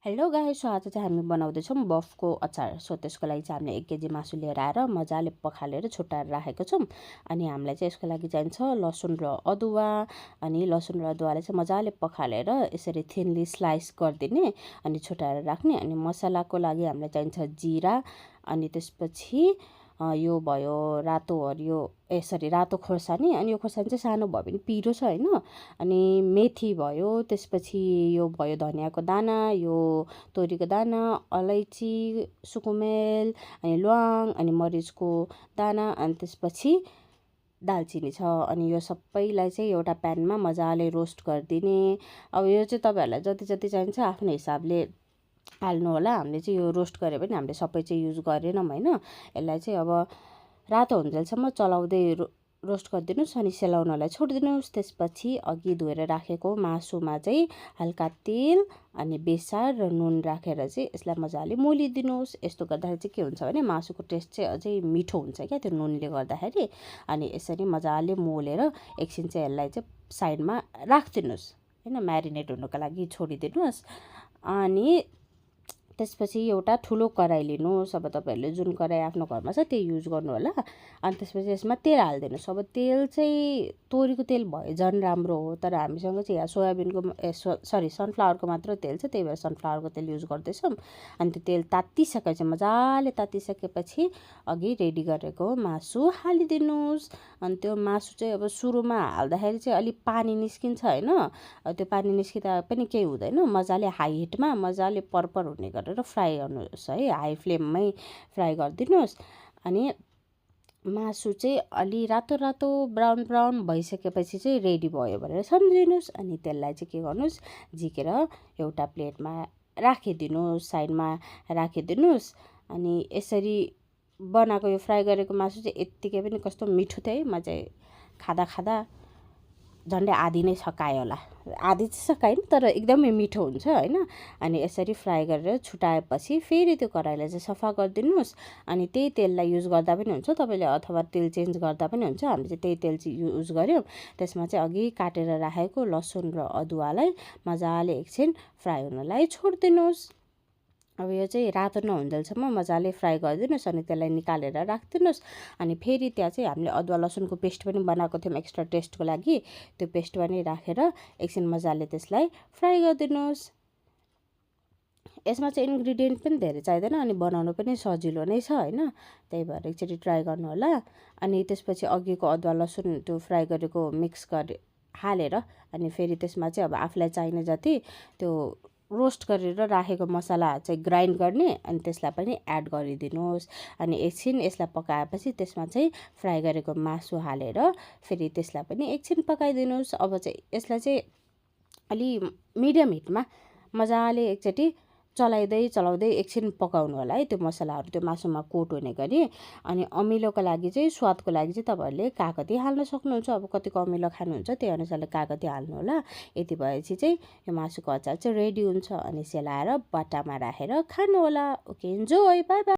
Hello guys, so आज चाहिँ हामी बनाउँदैछौँ बफको अचार। सो त्यसको लागि चाहिँ हामीले 1 केजी मासु लिएर आएर मजाले पखालेर छुट्टाएर राखेको छौँ। अनि हामीलाई चाहिँ यसको लागि चाहिन्छ लसुन र अदुवा। अनि लसुन र अदुवालाई चाहिँ मजाले पखालेर यसरी थिनली स्लाइस गरिदिने अनि छुट्टाएर राख्ने। अनि मसलाको लागि हामीलाई चाहिन्छ जिरा, अनि त्यसपछि यो भयो रातो हरियो रातो खोर्सानी। अनि यो खोर्सानी चाहिँ सानो भयो भने पिरो छ होइन। अनि मेथी भयो, त्यसपछि यो भयो धनियाँको दाना, यो तोरीको दाना, अलैँची, सुकुमेल, अनि ल्वाङ, अनि मरिचको दाना, अनि त्यसपछि दालचिनी छ। अनि यो सबैलाई चाहिँ एउटा प्यानमा मजाले रोस्ट गरिदिने। अब यो चाहिँ तपाईँहरूलाई जति जति चाहिन्छ आफ्नो हिसाबले हाल्नु होला। हामीले चाहिँ यो रोस्ट गऱ्यो भने हामीले सबै चाहिँ युज गरेनौँ होइन। यसलाई चाहिँ अब रातो हुन्जेलसम्म चलाउँदै रोस्ट गरिदिनुहोस् अनि सेलाउनलाई छोडिदिनुहोस्। त्यसपछि अघि धोएर राखेको मासुमा चाहिँ हल्का तेल अनि बेसार र नुन राखेर चाहिँ यसलाई मजाले मोलिदिनुहोस्। यस्तो गर्दाखेरि चाहिँ के हुन्छ भने मासुको टेस्ट चाहिँ अझै मिठो हुन्छ क्या त्यो नुनले गर्दाखेरि। अनि यसरी मजाले मोलेर एकछिन चाहिँ यसलाई चाहिँ साइडमा राखिदिनुहोस् होइन, म्यारिनेट हुनुको लागि छोडिदिनुहोस्। अनि त्यसपछि एउटा ठुलो कराई लिनुहोस्। अब तपाईँहरूले जुन कराई आफ्नो घरमा छ त्यही युज गर्नु होला। अनि त्यसपछि यसमा तेल हालिदिनुहोस्। अब तेल चाहिँ तोरीको तेल भए झन् राम्रो हो, तर हामीसँग चाहिँ यहाँ सोयाबिनको सनफ्लावरको मात्र तेल छ, त्यही भएर सनफ्लावरको तेल युज गर्दैछौँ। अनि त्यो तेल तात्तिसकेपछि मजाले तात्तिसकेपछि अघि रेडी गरेको मासु हालिदिनुहोस्। अनि त्यो मासु चाहिँ अब सुरुमा हाल्दाखेरि चाहिँ अलिक पानी निस्किन्छ होइन। त्यो पानी निस्किँदा पनि केही हुँदैन, मजाले हाई हिटमा मजाले पर्पर हुने गरेर फ्राई गर्नुहोस् है, हाई फ्लेममै फ्राई गरिदिनुहोस्। अनि मासु चाहिँ अलि रातो रातो ब्राउन ब्राउन भइसकेपछि चाहिँ रेडी भयो भनेर सम्झिनुहोस्। अनि त्यसलाई चाहिँ के गर्नुहोस्, झिकेर एउटा प्लेटमा राखिदिनुहोस्, साइडमा राखिदिनुहोस्। अनि यसरी बनाएको यो फ्राई गरेको मासु चाहिँ यत्तिकै पनि कस्तो मिठो थियो है। म चाहिँ खाँदा खाँदा झन्डै आधी नै सकायो होला, आधी चाहिँ सकाइन तर एकदमै मिठो हुन्छ होइन। अनि यसरी फ्राई गरेर छुटाएपछि फेरि त्यो कराईलाई चाहिँ सफा गरिदिनुहोस्। अनि त्यही तेललाई युज गर्दा पनि हुन्छ तपाईँले, अथवा तेल चेन्ज गर्दा पनि हुन्छ। हामीले चाहिँ त्यही तेल चाहिँ युज गऱ्यौँ। त्यसमा चाहिँ अघि काटेर राखेको लसुन र अदुवालाई मजाले एकछिन फ्राई हुनलाई छोडिदिनुहोस्। अब यो चाहिँ रातो नहुन्जेलसम्म मजाले फ्राई गरिदिनुहोस्। अनि त्यसलाई निकालेर राखिदिनुहोस्। अनि फेरि त्यहाँ चाहिँ हामीले अदुवा लसुनको पेस्ट पनि बनाएको थियौँ एक्स्ट्रा टेस्टको लागि, त्यो पेस्ट पनि राखेर एकछिन मजाले त्यसलाई फ्राई गरिदिनुहोस्। यसमा चाहिँ इन्ग्रिडियन्ट पनि धेरै चाहिँदैन अनि बनाउनु पनि सजिलो नै छ होइन। त्यही भएर एकचोटि ट्राई गर्नु होला। अनि त्यसपछि अघिको अदुवा लसुन त्यो फ्राई गरेको मिक्स हालेर अनि फेरि त्यसमा चाहिँ अब आफूलाई चाहिने जति त्यो रोस्ट गरेर राखेको मसला चाहिँ ग्राइन्ड गर्ने अनि त्यसलाई पनि एड गरिदिनुहोस्। अनि एकछिन यसलाई पकाएपछि त्यसमा चाहिँ फ्राई गरेको मासु हालेर फेरि त्यसलाई पनि एकछिन पकाइदिनुहोस्। अब चाहिँ यसलाई चाहिँ अलि मिडियम हिटमा मजाले एकचोटि चलाउँदै एकछिन पकाउनु होला है, त्यो मसलाहरू त्यो मासुमा कोट हुने गरी। अनि अमिलोको लागि चाहिँ स्वादको लागि चाहिँ तपाईँहरूले कागती हाल्न सक्नुहुन्छ। अब कतिको अमिलो खानुहुन्छ त्यही अनुसारले कागती हाल्नु होला। यति भएपछि चाहिँ यो मासुको अचार चाहिँ रेडी हुन्छ। अनि सेलाएर बट्टामा राखेर खानु होला। Okay, enjoy, by by.